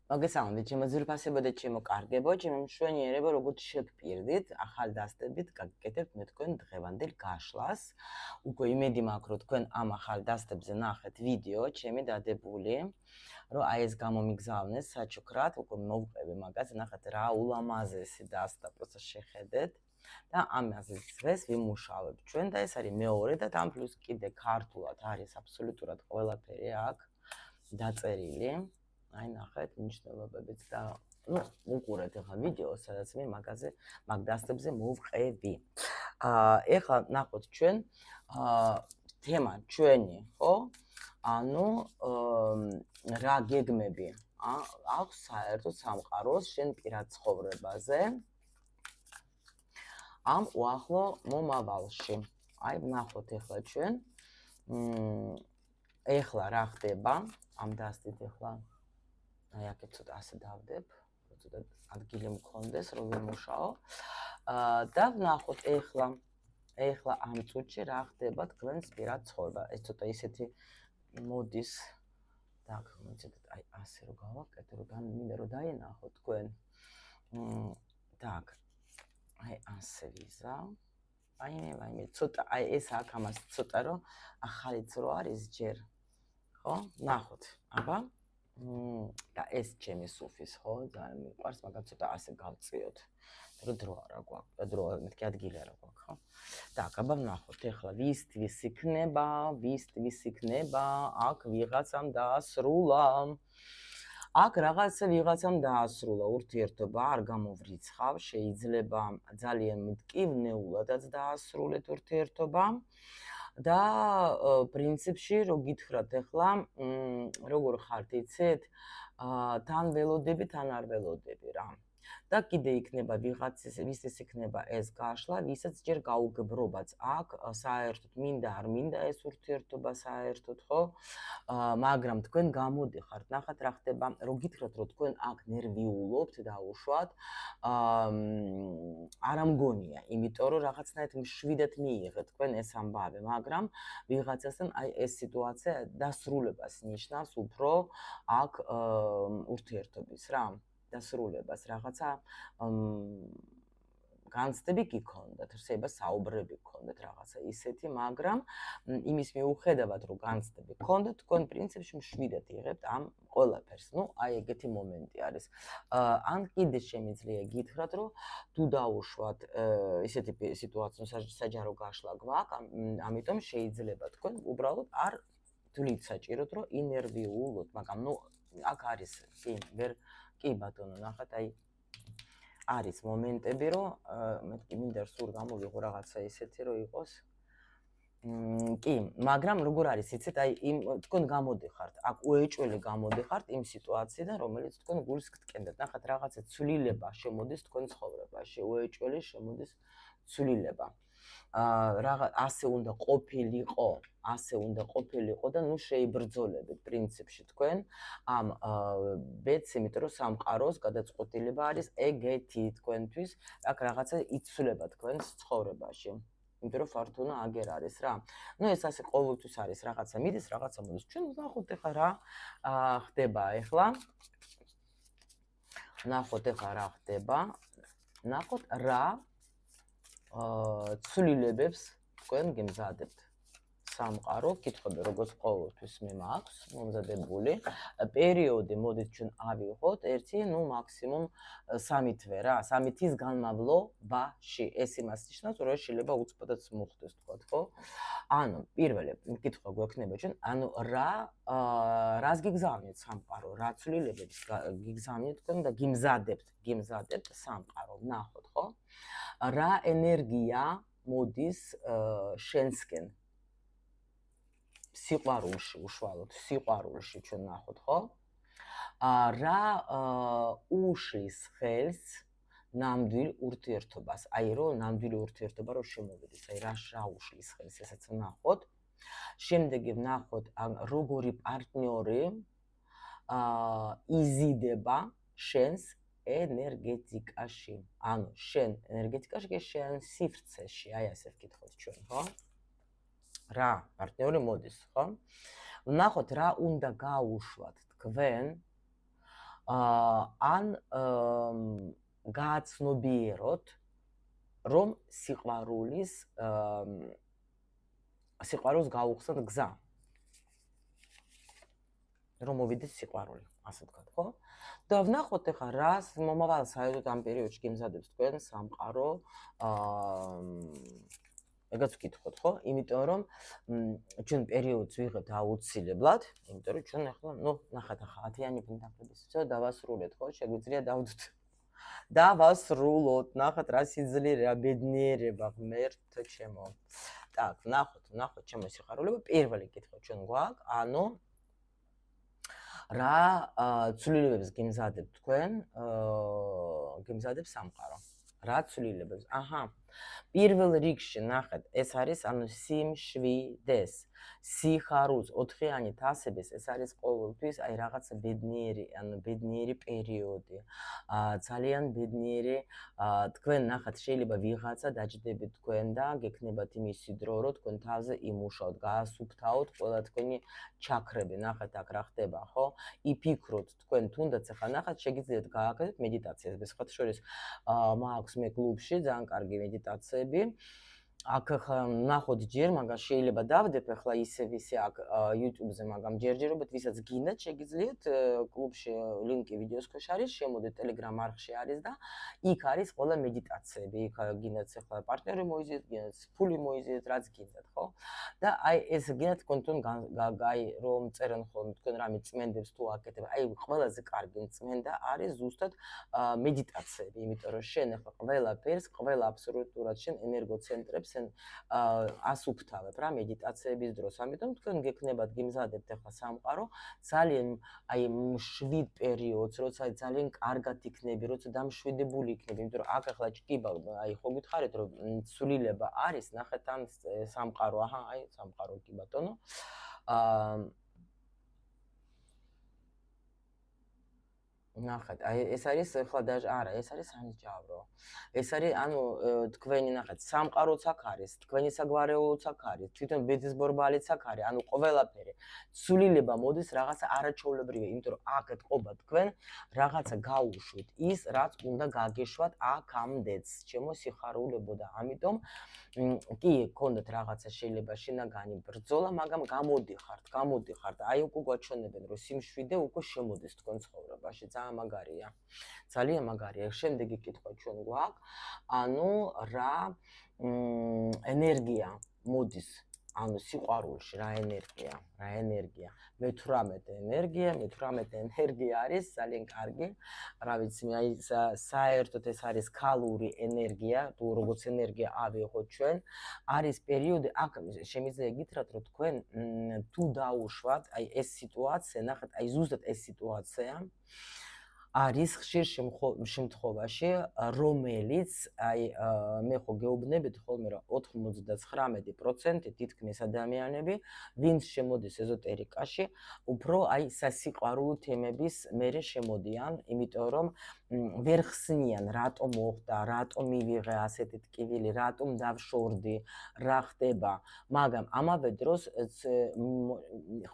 მოგესალმებით, ჩემო ძვირფასებო და ჩემო კარგებო, ჩემო მშვენიერებო, როგორც შეგპირდით, ახალდასტებით გაგიკეთებთ მე თქვენ დღევანდელ გაშლას. უკვე იმედი მაქვს, რომ თქვენ ამ ახალდასტებზე ნახეთ ვიდეო, ჩემი დადებული, რომ აი ეს გამომიგზავნეს საჩუქრად, უკვე მოვყევი მაგას, ნახეთ რა ულამაზესი დასტა, პროცესს შეხედეთ და ამაზე დღეს ვიმუშავებ ჩვენ და ეს არის მეორე და თან პლუს კიდე ქართულად არის აბსოლუტურად ყველაფერი აქ დაწერილი. აი ნახეთ მნიშვნელობებიც და უყურეთ ახლა ვიდეოს, სადაც მე მაგ დასტებზე მოვყევი. ეხლა ნახოთ ჩვენ თემა ჩვენი, ხო? ანუ რა გეგმები აქვს საერთოდ სამყაროს შენ პირად ცხოვრებაზე ამ უახლო მომავალში. აი ნახოთ ეხლა ჩვენ ეხლა რა ხდება ამ დასტით ეხლა აი აქეთ ცოტა ასე დავდებ, რომ ცოტა ადგილი მქონდეს, რომ ვიმუშაო. და ვნახოთ ეხლა ამ წუთში რა ხდება თქვენს პირად ცხოვრება. ეს ცოტა ისეთი მოდის და მოცეთ აი ასე რომ გავაკეთე, რომ მინდა რომ დაენახოთ თქვენ. так. აი ასე ვიზავ. აი ცოტა აი ეს აქ ამას ცოტა რომ ახალიც რო არის ჯერ. ხო? ნახოთ. აბა და ეს ჩემი სუფის, ხო? ძალიან მიყვარს, მაგრამ ცოტა ასე გავწიოთ. რომ დრო არა გვაქვს, დრო მეთქი ადგილი არა გვაქვს, ხო? так, აბა ვნახოთ ეხლა ვისთვის იქნება, აქ ვიღაცამ დაასრულა. აქ ვიღაცამ დაასრულა ურთიერთობა, არ გამოვრიცხავ, შეიძლება ძალიან მტკივნეულადაც დაასრულეთ ურთიერთობა. და პრინციპში რო გითხრათ ახლა როგორ ხართ იცით თან ველოდები თან არ ველოდები რა და კიდე იქნება ვისთვის იქნება ეს გაშლა ვისაც ჯერ გაუგებრობაც აქ საერთოდ მინდა არ მინდა ეს ურთიერთობა საერთოდ ხო მაგრამ თქვენ გამოდიხართ ნახეთ რა ხდება რო გითხრათ რომ თქვენ აქ ნერვიულობთ დაუშვათ არ ამგონია იმიტომ რომ რაღაცნაირად მშვიდად მიიღეთ თქვენ ეს ამბავი მაგრამ ვიღაცასთან აი ეს სიტუაცია დასრულებას ნიშნავს უფრო აქ ურთიერთობის რა დასრულებას რაღაცა განცდები გიქონდათ, შეიძლება საუბრები გქონდათ რაღაცა ისეთი, მაგრამ იმის მიუხედავად რომ განცდები გქონდათ, თქვენ პრინციპში მშვიდად იღებთ ამ ყველაფერს. ნუ აი ეგეთი მომენტი არის. ან კიდე შემიძლია გითხრათ, რომ თუ დაუშვათ ისეთი სიტუაცია, საჯარო გაშლა გვაქვს, ამიტომ შეიძლება თქვენ უბრალოდ არ თვლით საჭიროდ, რომ ინერვიულოთ, მაგრამ ნუ აქ არის კი ბატონო, ნახეთ აი არის მომენტები, რომ მეთქი მინდა სულ გამოვიღო რაღაცა ისეთი, რომ იყოს. კი, მაგრამ როგორ არის, იცით, აი იმ თქვენ გამოდიხართ, აქ უეჭველი გამოდიხართ იმ სიტუაციიდან, რომელიც თქვენ გულს გტკენდათ. ნახეთ, რაღაცა ცვლილება შემოდის თქვენ ცხოვრებაში, უეჭველი შემოდის ცვლილება. ასე უნდა ყოფილიყო და ნუ შეიბრძოლებით პრინციპში თქვენ ამ ბედს, იმიტომ რომ სამყაროს გადაწყვეტილება არის ეგეთი თქვენთვის, აქ რაღაცა იცვლება თქვენს ცხოვრებაში. იმიტომ რომ ფართუნა აგერ არის რა. ნუ ეს ასე ყოველთვის არის რაღაცა მიდის, რაღაცა მოდის. ჩვენ ვნახოთ ახლა რა ხდება ახლა. ნახოთ ახლა რა ხდება. ნახოთ რა ცვლილებებს თქვენ გემზადებთ. სამყარო, კითხები როგორც ყოველთვის მე მაქვს მომზადებული პერიოდი, მოდით ჩვენ ავიღოთ ერთი, ნუ მაქსიმუმ 3 თვე რა, 3 თვის განმავლობაში. ეს იმას ნიშნავს, რომ შეიძლება უცბადაც მოხდეს თქვა, ხო? ანუ პირველი კითხვა გვექნება ჩვენ, ანუ რას გიგზავნით სამყარო, რა ცვლილებებს გიგზავნით თქვენ და გიმზადებთ სამყარო, ნახოთ, ხო? რა ენერგია მოდის შენსკენ სიყვარულში უშუალოდ სიყვარულში ჩვენ ნახოთ ხო რა უშლის ხელს ნამდვილ ურთიერთობას აი რომ ნამდვილი ურთიერთობა რომ შემოვიდეს აი რა უშლის ხელს ესაც ვნახოთ შემდეგი ვნახოთ როგორი პარტნიორი იზიდება შენს ენერგეტიკაში ანუ შენ ენერგეტიკაში კი შენ სივრცეში აი ასე ვკითხოთ ჩვენ ხო რა პარტნიორი მოდის, ხო? ვნახოთ რა უნდა გაუშვათ თქვენ ან გააცნობიეროთ, რომ სიყვარულს გაუხსნათ გზა. რომ მოვიდეს სიყვარული, ასე ვთქვათ, ხო? და ვნახოთ ახლა რას მომავალ საერთოდ ამ პერიოდში გემზადებს თქვენ სამყარო, ეგაც ვკითხოთ, ხო? იმიტომ რომ ჩვენ პერიოდს ვიღებთ აუცილებლად, იმიტომ რომ ჩვენ ახლა, ნახეთ ახლა 10-იანი პენტაკლებიც, всё დავასრულეთ, ხო? შეგვიძლია დავდოთ. დავასრულოთ, ნახეთ რა სიძლიერე, რა ბედნიერება, ღმერთო ჩემო. так, ნახოთ ჩემო სიხარულებო, პირველი კითხვა ჩვენ გვაქვს, ანუ რა ცვლილებებს გემზადებთ თქვენ, გემზადებს სამყარო. რა ცვლილებებს? აჰა. პირველ რიგში ნახეთ, ეს არის ანუ სიმშვიდეს, სიხარულს, ოთხიანი თასების, ეს არის ყოველთვის აი რაღაცა ბედნიერი პერიოდი. ძალიან ბედნიერი, თქვენ ნახეთ, შეიძლება ვიღაცა დაჯდებით თქვენ და გექნებათ იმისი დრო, რომ თქვენ თავზე იმუშაოთ, გაასუფთავოთ ყველა თქვენი ჩაქრები. ნახეთ აქ რა ხდება, ხო? იფიქროთ თქვენ თუნდაც ახლა ნახეთ, შეგიძლიათ გააკეთოთ მედიტაციას. ბესხათ შორის მაქვს მე კლუბში ძალიან კარგი მედიტაციები. აქ ახლა ნახოთ ჯერ, მაგრამ შეიძლება დავდებ ახლა ისევ აქ YouTube-ზე, მაგრამ ჯერჯერობით ვისაც გინდათ, შეგიძლიათ კლუბში ლინკი ვიდეოს ქვეშ არის, შემოდეთ Telegram არხში არის და იქ არის ყველა მედიტაციები. იქ გინდათ ახლა პარტნიორი მოიზიეთ, გინდათ ფული მოიზიეთ, რაც გინდათ, ხო? და აი ეს გინდათ თქვენ რომ წერენ ხოლმე თქვენ რამე წმენდებს თუ აკეთებ, აი ყველაზე კარგი წმენდა არის ზუსტად მედიტაციები, იმიტომ რომ შენ ახლა ყველაფერს, ყველა აბსოლუტურად შენ ენერგოცენტრებს ასუფთავებ რა მედიტაციების დროს. ამიტომ თქვენ გექნებათ გიმზადებთ ახლა სამყარო ძალიან აი მშვიდ პერიოდს, როცა ძალიან კარგად იქნები, როცა დამშვიდებული იქნები, იმიტომ რომ აქ ახლა ჭკიბა, აი ხო გითხარით რომ ცვლილება არის, ნახეთ ამ სამყარო, აჰა, აი სამყარო კი ბატონო. ნახეთ, აი ეს არის ახლა არა, ეს არის სამსჯავრო. ეს არის ანუ თქვენი ნახეთ, სამყაროც აქ არის, თქვენი საგვარეულოც აქ არის, თვითონ ბედისბორბალიც აქ არის, ანუ ყველაფერი. ცვლილება მოდის რაღაცა არაჩვეულებრივი, იმიტომ რომ აქ ეთყობა თქვენ რაღაცა გაუშვით ის, რაც უნდა გაგეშვათ აქამდეც, ჩემო სიხარულებო და ამიტომ კი, გქონდათ რაღაცა შეიძლება შინაგანი ბრძოლა, მაგრამ გამოდიხართ. აი უკვე გვაჩვენებენ, რომ სიმშვიდე უკვე შემოდის თქვენ ცხოვრებაში. ძალიან მაგარია. ძალიან მაგარია. შემდეგი კითხვა ჩვენ გვაქვს, ანუ რა ენერგია მოდის, ანუ სიყვარულში რა ენერგია. მე-18 ენერგია არის ძალიან კარგი. რა ვიცი, აი საერთოდ ეს არის ქალური ენერგია, თუ როგორც ენერგია ავიღოთ ჩვენ, არის პერიოდი, აქ შემიძლია გითხრათ, რომ თქვენ თუ დაუშვათ, აი ეს სიტუაცია, ნახეთ, აი ზუსტად ეს სიტუაცია არის ხშირ შემთხვევაში, რომელიც აი მე ხო გეუბნებით ხოლმე რომ 99% თითქმის ადამიანები, ვინც შემოდის ეზოტერიკაში, უფრო აი სასიყვარულო თემების მერე შემოდიან, იმიტომ რომ ვერ ხსნიან რატომ მოხდა, რატომ მივიღე ასეთი ტკივილი, რატომ დავშორდი, რა ხდება, მაგრამ ამავე დროს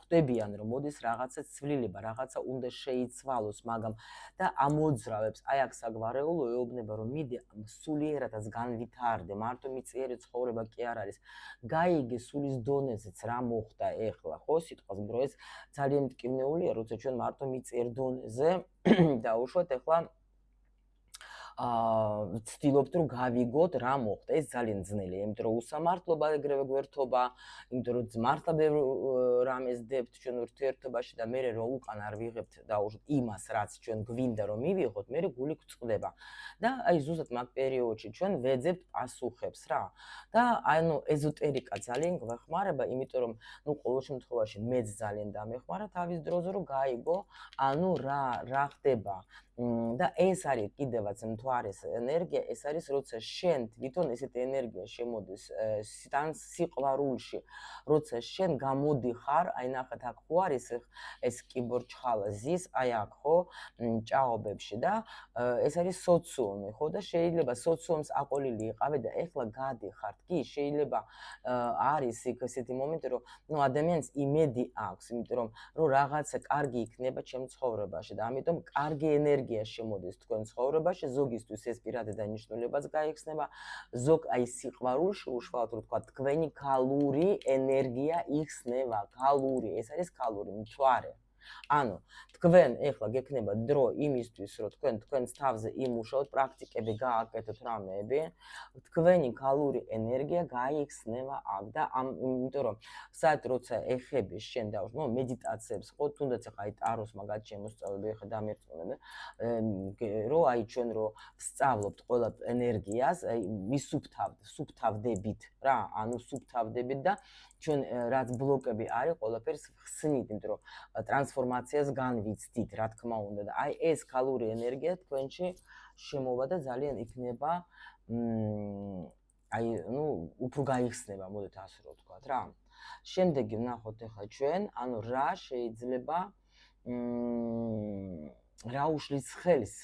ხვდებიან რომ მოდის რაღაცა ცვლილება, რაღაცა უნდა შეიცვალოს, მაგრამ და ამოძრავებს, აი აქ საგვარეულო ეუბნება, რომ მიდი სულიერადაც განვითარდე, მარტო მიწიერი ცხოვრება კი არ არის. გაიგე სულის დონეზეც რა მოხდა ეხლა, ხო, სიტყვას ბრო ეს ძალიან მტკივნეულია, როცა ჩვენ მარტო მიწიერ დონეზე დაუშვათ ეხლა ვცდილობთ რომ გავიგოთ რა მოხდა. ეს ძალიან ძნელია, იმიტომ რომ უსამართლობა ეგრევე გვერდთობა, იმიტომ რომ მართლა ბევრ რამეს დებთ ჩვენ ურთიერთობაში და მე რო უკან არ ვიღებთ დაუშვათ იმას, რაც ჩვენ გვინდა რომ მივიღოთ, მე გული გვწყდება. და აი ზუსტად მაგ პერიოდში ჩვენ ვეძებთ პასუხებს რა. და ანუ ეზოტერიკა ძალიან გვეხმარება, იმიტომ რომ ყოველ შემთხვევაში მეც ძალიან დამეხმარა თავის დროზე რომ გაიგო, ანუ რა ხდება და ეს არის კიდევაც მთვარის ენერგია, ეს არის როცა შენ თვითონ ესეთი ენერგია შემოდის სიყვარულში, როცა შენ გამოდიხარ, აი ნახეთ აქ ხო არის ეს კიბორჩხალა ზის, აი აქ ხო ჭაობებში და ეს არის სოციუმი, ხო და შეიძლება სოციუმს აყოლილი იყავე და ეხლა გადიხართ კი, შეიძლება არის იქ ესეთი მომენტი, რომ ნუ ადამიანს იმედი აქვს, იმიტომ რომ რაღაცა კარგი იქნება ჩემ ცხოვრებაში და ამიტომ კარგი ენერგია შემოდის თქვენ ცხოვრებაში, ზოგისთვის ეს პირადი დანიშნულებაც გაიხსნება, ზოგ აი სიყვარულში უშუალოდ რო თქვა, თქვენი ქალური ენერგია იხსნება, ქალური, ეს არის ქალური მთვარე. ანუ თქვენ ეხლა გექნება დრო იმისთვის, რომ თქვენ თქვენს თავზე იმუშაოთ, პრაქტიკები გააკეთოთ რამეები, თქვენი ქალური ენერგია გაიხსნება აქ და იმიტომ რომ საერთოდ როცა ეხები შენ დავუშვ, ნუ მედიტაციებს ხო, თუნდაც ახლა აი ტაროს მაგათ შემოსწავლები ეხა დამერწმუნებენ, რომ აი ჩვენ რო ვსწავლობთ ყველა ენერგიას, აი ვისუფთავდებით რა, ანუ სუფთავდებით და ჩვენ რაც ბლოკები არის, ყველაფერს ხსნით, იმიტომ რომ ტრანსფორმაციას განვიცდით, რა თქმა უნდა და აი ეს ქალური ენერგია თქვენში შემოვა და ძალიან იქნება აი ნუ უფრო გაიხსნება, მოდით ასე რომ ვთქვათ რა. შემდეგი ვნახოთ ახლა ჩვენ, ანუ რა შეიძლება რა უშლის ხელს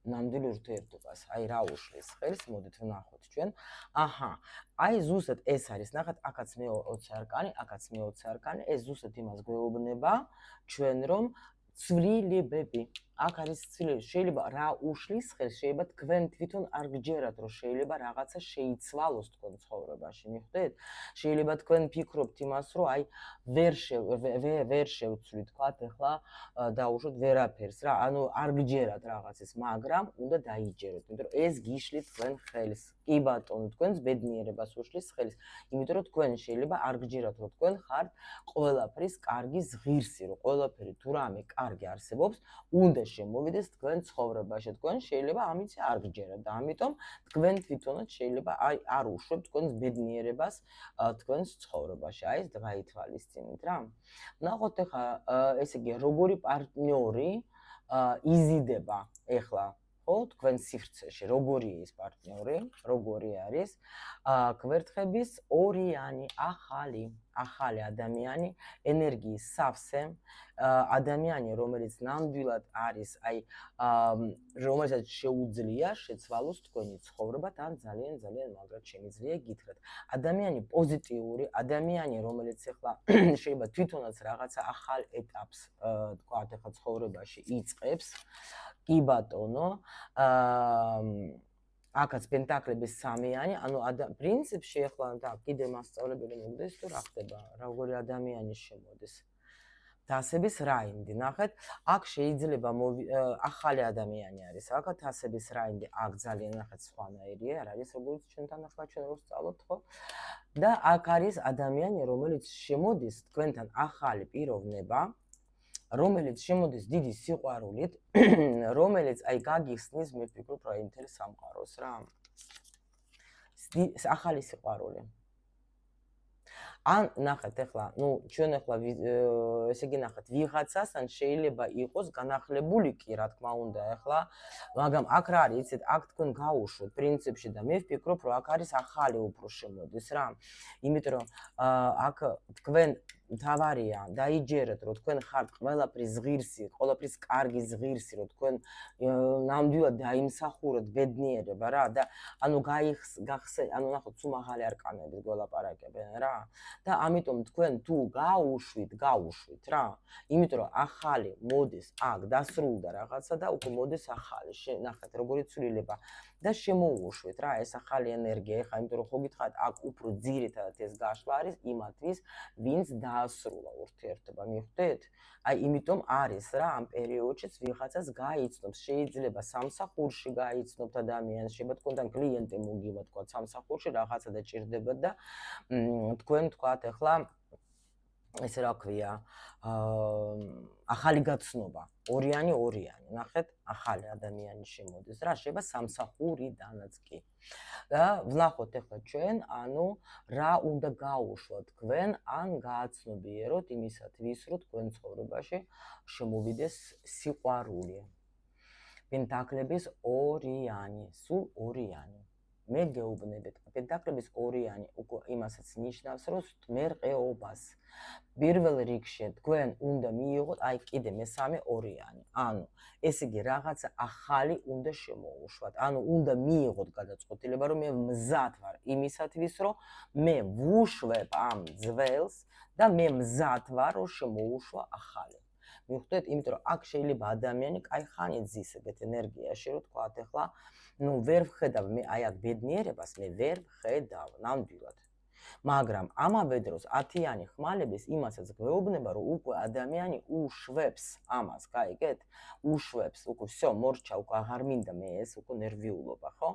ნამდვილ ურთიერთობას, აი რა უშლის ხელს, მოდით ვნახოთ ჩვენ. აჰა, აი ზუსტად ეს არის, ნახეთ, აქაც მე-20 არკანი, აქაც მე-20 არკანი, ეს ზუსტად იმას გვეუბნება ჩვენ რომ ცვლილებები, აქ არის ცვლილება, შეიძლება რა უშლის ხელს, შეიძლება თქვენ თვითონ არ გჯერათ, რომ შეიძლება რაღაცა შეიცვალოს თქვენ ცხოვრებაში, მიხვდეთ? შეიძლება თქვენ ფიქრობთ იმას, რომ აი ვერ შევცვლით, თქვათ, ეხლა დაუშვოთ ვერაფერს რა, ანუ არ გჯერათ რაღაცას, მაგრამ უნდა დაიჯეროთ, იმიტომ რომ ეს გიშლით თქვენ ხელს. კი ბატონო, თქვენს ბედნიერებას უშლის ხელს, იმიტომ რომ თქვენ შეიძლება არ გჯერათ, რომ თქვენ ხართ ყველაფრის კარგი ზღირსი, რომ ყველაფერი თუ რამე კარგი არსებობს, უნდა შემოვიდეს თქვენ ცხოვრებაში. თქვენ შეიძლება ამით არ გჯერათ და ამიტომ თქვენ თვითონაც შეიძლება აი არ უშვებთ თქვენს ბედნიერებას თქვენს ცხოვრებაში. აი ეს გაითვალისწინეთ რა. ვნახოთ ახლა ესე იგი როგორი პარტნიორი იზიდება ეხლა ხო თქვენ სივრცეში, როგორი ის პარტნიორი, როგორი არის კვერთხების ორიანი, ახალი ადამიანი, ენერგიის სავსე, ადამიანი, რომელიც ნამდვილად არის, აი, რომელსაც შეუძლია შეცვალოს თქვენი ცხოვრება, თან ძალიან მაგრად შემიძლია გითხრათ. ადამიანი პოზიტიური, ადამიანი, რომელიც ეხლა შეიძლება თვითონაც რაღაცა ახალ ეტაპს, თქვათ, ეხლა ცხოვრებაში იწყებს, კი ბატონო, აქაც პენტაკლების სამიანი, ანუ პრინციპში ეხლა და კიდე მასწავლებელი მოგდეს თუ რა ხდება, როგორი ადამიანი შემოდის. თასების რაინდი, ნახეთ, აქ შეიძლება ახალი ადამიანი არის, აქ თასების რაინდი, აქ ძალიან ნახეთ სხვანაირია, არ არის როგორც ჩვენთან ახლა ჩვენ რო ვსწავლობთ, ხო? და აქ არის ადამიანი, რომელიც შემოდის თქვენთან ახალი პიროვნება, რომელიც შემოდის დიდი სიყვარულით, რომელიც აი გაგიხსნის, მე ვფიქრობ, რა ინტერეს სამყაროს რა. ახალი სიყვარული. ან ნახეთ ახლა, ნუ ჩვენ ახლა ესე იგი ნახეთ, ვიღაცასთან შეიძლება იყოს განახლებული კი, რა თქმა უნდა, ახლა, მაგრამ აქ რა არის, იცით, აქ თქვენ გაუშვოთ პრინციპში და მე ვფიქრობ, რომ აქ არის ახალი უფრო შემოდის რა. იმიტომ რომ აქ თქვენ თავარია დაიჯერეთ, რომ თქვენ ხართ ყველაფრის ზღირსი, ყველაფრის კარგი ზღირსი, რომ თქვენ ნამდვილად დაიმსახუროთ ბედნიერება რა და ანუ ანუ ნახოთ, სულ მაღალი არკანები გველაპარაკებენ რა. და ამიტომ თქვენ თუ გაუშვით რა, იმიტომ რომ ახალი მოდის, აქ დასრულდა რაღაცა და უკვე მოდის ახალი, ნახეთ როგორი ცვლილება და შემოუშვით რა ეს ახალი ენერგია, ეხლა იმიტომ რომ ხო გითხარით, აქ უფრო ძირითადად ეს გაშლა არის იმათვის, ვინც დაასრულა ურთიერთობა, მიხვდეთ? აი იმიტომ არის რა ამ პერიოდშიც ვიღაცას გაიცნობს, შეიძლება სამსახურში გაიცნობთ ადამიანს, შეიძლება თქვენთან კლიენტი მოგივა თქვა სამსახურში რაღაცა და ჭირდებათ და თქვენ თქვათ ახლა ესე რა ქვია, ახალი გაცნობა, ორიანი, ნახეთ, ახალი ადამიანი შემოდის რა, შეიძლება სამსახურიდანაც კი. და ვნახოთ ახლა ჩვენ, ანუ რა უნდა გაუშვათ თქვენ, ან გააცნობიეროთ იმისათვის, რომ თქვენ ცხოვრებაში შემოვიდეს სიყვარული. პენტაკლების ორიანი, სულ ორიანი. მე გეუბნებით, პენტაკლების ორიანი უკვე იმასაც ნიშნავს, რომ მერყეობას. პირველ რიგში თქვენ უნდა მიიღოთ აი კიდე მესამე ორიანი. ანუ ეს იგი რაღაცა ახალი უნდა შემოუშვათ. ანუ უნდა მიიღოთ გადაწყვეტილება, რომ მე მზად ვარ იმისათვის, რომ მე ვუშვებ ამ ძველს და მე მზად ვარ, რომ შემოუშვა ახალი. მიხვდეთ, იმიტომ რომ აქ შეიძლება ადამიანი კაი ხანით ზის ეგეთ ენერგიაში, რომ თქვათ ახლა ვერ ვხედავ მე აი აქ ბედნიერებას, მე ვერ ვხედავ ნამდვილად. მაგრამ ამავე დროს 10-იანი ხმალების იმასაც გვეუბნება, რომ უკვე ადამიანი უშვებს ამას, გაიგეთ? უშვებს, უკვე всё, მორჩა, უკვე აღარ მინდა მე ეს, უკვე ნერვიულობა, ხო?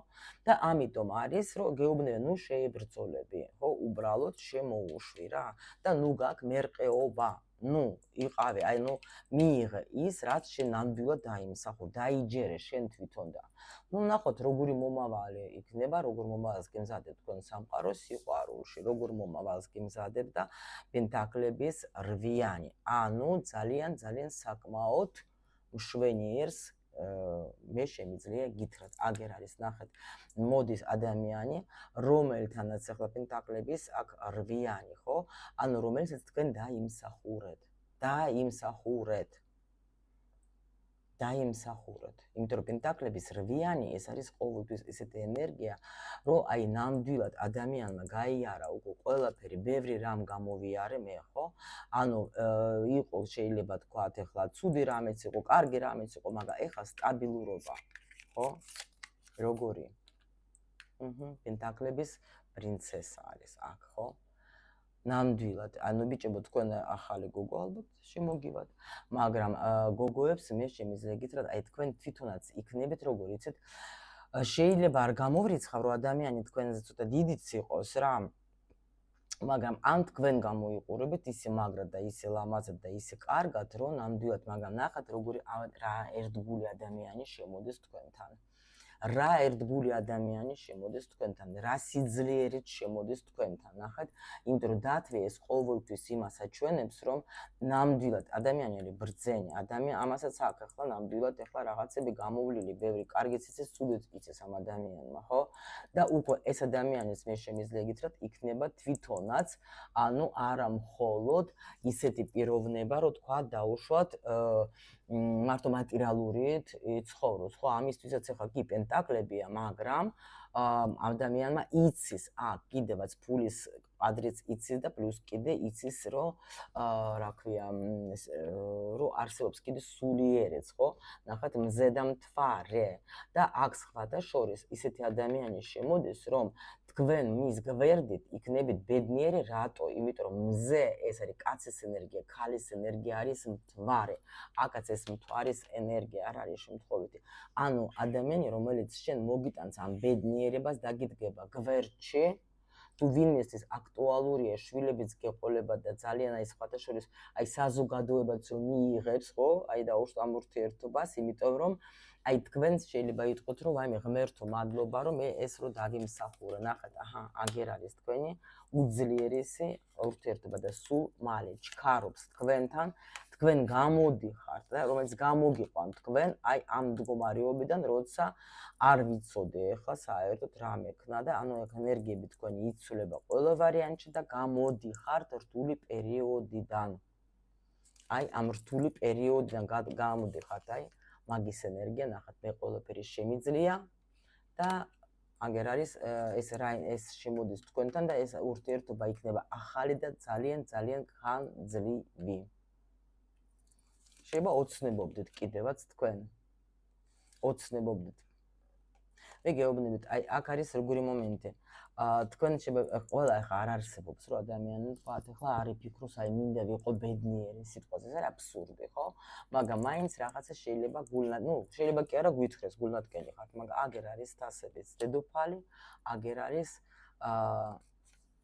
და ამიტომ არის, რომ გეუბნება, ნუ შეიბრძოლები, ხო? უბრალოდ შემოუშვი რა და ნუ გაქვს მერყეობა. ნუ იყავე, აი ნუ მიიღე ის, რაც შენ ნამდვილად დაიმსახურ, დაიჯერე შენ თვითონ და ნუ ნახოთ როგორი მომავალი იქნება, როგორ მომავალს გემზადებ თქვენ სამყაროს სიყვარულში, როგორ მომავალს გემზადებ და პენტაკლების 8-იანი. ანუ ძალიან საკმაოდ მშვენიერს მე შემიძლია გითხრათ, აგერ არის ნახეთ, მოდის ადამიანი, რომელთანაც ახლა პენტაკლების აქ 8-იანი, ხო? ანუ რომელსაც თქვენ დაიმსახურეთ. იმიტომ რომ პენტაკლების 8-იანი ეს არის ყოველთვის ესეთი ენერგია, რომ აი ნამდვილად ადამიანმა გაიარა უკვე ყველაფერი, ბევრი რამ გამოვიარე მე, ხო? ანუ იყო შეიძლება თქვათ ახლა ცუდი რამეც იყო, კარგი რამეც იყო, მაგრამ ეხლა სტაბილურობა, ხო? როგორი? პენტაკლების პრინცესა არის აქ, ხო? ნამდვილად, ანუ ბიჭებო, თქვენ ახალი გოგო ალბათ შემოგივათ, მაგრამ გოგოებს მე შემიძლია გითხრათ, აი თქვენ თვითონაც იქნებით, როგორ იცით, შეიძლება არ გამოვრიცხავ, რომ ადამიანი თქვენზე ცოტა დიდიც იყოს რა, მაგრამ ან თქვენ გამოიყურებით ისე მაგრად და ისე ლამაზად და ისე კარგად, რომ ნამდვილად, მაგრამ ნახეთ, როგორი რა ერთგული ადამიანი შემოდის თქვენთან. რა ერთგული ადამიანი შემოდის თქვენთან, რა სიძლიერით შემოდის თქვენთან, ნახეთ, იმიტომ რომ დათვი ეს ყოველთვის იმას აჩვენებს, რომ ნამდვილად ადამიანი არის ბრძენი, ამასაც აქვს ახლა ნამდვილად ახლა რაღაცები გამოვლილი, ბევრი კარგიც იცის, ცუდიც იცის ამ ადამიანმა, ხო? და უკვე ეს ადამიანის მე შემიძლია გითხრათ, იქნება თვითონაც, ანუ არა მხოლოდ ისეთი პიროვნება, რომ თქვა დაუშვათ მარტო მატერიალურით ცხოვრობს, ხო? ამისთვისაც ახლა კი პენტაკლებია, მაგრამ ადამიანმა იცის, კიდევაც ფულის კვადრიც იცის და პლუს კიდე იცის, რომ რა ქვია, რომ არსებობს კიდე სულიერეც, ხო? ნახეთ, მზე და მთვარე და აქ სხვათა შორის ისეთი ადამიანი შემოდის, რომ თქვენ მის გვერდით იქნებით ბედნიერი, რატო? იმიტომ რომ მზე ეს არის კაცის ენერგია, ქალის ენერგია არის მთვარე. აქაც ეს მთვარის ენერგია არ არის შემთხვევითი. ანუ ადამიანი, რომელიც შენ მოგიტანს ამ ბედნიერებას დაგიდგება გვერდში, თუ ვინმესთვის აქტუალურია, შვილებიც გეყოლება და ძალიან აი სხვათა შორის აი საზოგადოებაც რომ მიიღებს, ხო? აი დაუშვათ ამ ურთიერთობას, იმიტომ რომ აი თქვენს შეიძლება იტყვოთ, რომ ვაიმე ღმერთო, მადლობა, რომ მე ეს რო დავიმსახურე. ნახეთ, აგერ არის თქვენი უძლიერესი ურთიერთობა და სულ მალე ჩქარობს თქვენთან, თქვენ გამოდიხართ და რომელიც გამოგიყვანთ თქვენ აი ამ მდგომარეობიდან, როცა არ ვიცოდე ახლა საერთოდ რა მექნა და ანუ ეგ ენერგიები თქვენი იცვლება ყველა ვარიანტში და გამოდიხართ რთული პერიოდიდან. აი ამ რთული პერიოდიდან გამოდიხართ, აი მაგის ენერგია, ნახეთ, მე ყველაფერი შემიძლია და აგერ არის ეს შემოდის თქვენთან და ეს ურთიერთობა იქნება ახალი და ძალიან ხანძლივი. შეიძლება ოცნებობდეთ კიდევაც თქვენ. ოცნებობდეთ. მე გეუბნებით, აი აქ არის როგორი მომენტი. თქვენ შეიძლება ყველა ახლა არ არსებობს, რომ ადამიანი თქვათ, ახლა არ იფიქროს, აი მინდა ვიყო ბედნიერი სიტყვაზე, ეს არის აბსურდი, ხო? მაგრამ მაინც რაღაცა შეიძლება გულნად, შეიძლება კი არა გვითხრეს, გულნათკენი ხართ, მაგრამ აგერ არის თასებიც დედოფალი, აგერ არის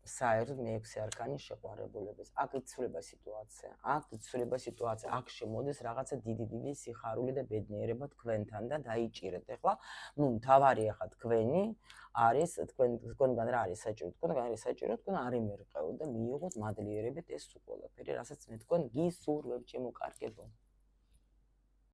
საერთოდ მე-6 არკანი შეყვარებულების. აქ იცვლება სიტუაცია, აქ შემოდის რაღაცა დიდი სიხარული და ბედნიერება თქვენთან და დაიჭირეთ. ახლა, მთავარი ახლა თქვენი არის, თქვენგან რა არის საჭირო? თქვენ არ იმერყეოთ და მიიღოთ მადლიერებით ეს ყველაფერი, რასაც მე თქვენ გისურვებთ, ჩემო კარგებო.